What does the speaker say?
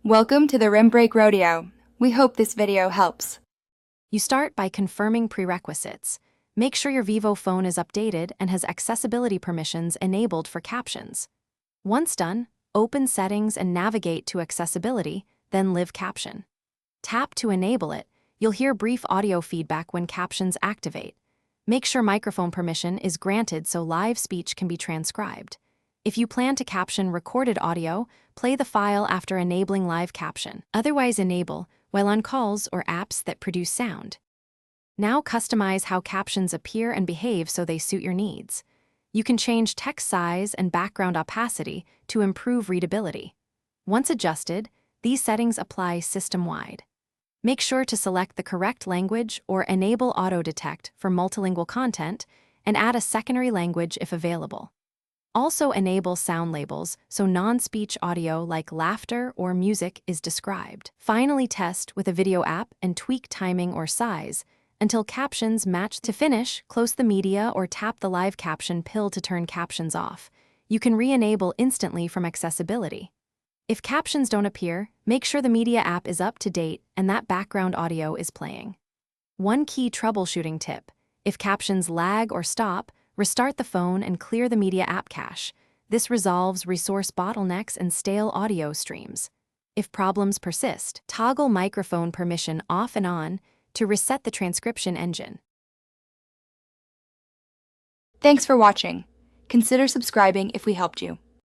Welcome to the Rim Break Rodeo. We hope this video helps. You start by confirming prerequisites. Make sure your Vivo phone is updated and has accessibility permissions enabled for Captions. Once done, open Settings and navigate to Accessibility, then Live Caption. Tap to enable it. You'll hear brief audio feedback when Captions activate. Make sure microphone permission is granted so live speech can be transcribed. If you plan to caption recorded audio, play the file after enabling live caption. Otherwise enable while on calls or apps that produce sound. Now customize how captions appear and behave so they suit your needs. You can change text size and background opacity to improve readability. Once adjusted, these settings apply system-wide. Make sure to select the correct language or enable auto-detect for multilingual content and add a secondary language if available. Also enable sound labels so non-speech audio like laughter or music is described. Finally, test with a video app and tweak timing or size until captions match. To finish, close the media or tap the live caption pill to turn captions off. You can re-enable instantly from accessibility. If captions don't appear, make sure the media app is up to date and that background audio is playing. One key troubleshooting tip: if captions lag or stop, restart the phone and clear the media app cache. This resolves resource bottlenecks and stale audio streams. If problems persist, toggle microphone permission off and on to reset the transcription engine. Thanks for watching. Consider subscribing if we helped you.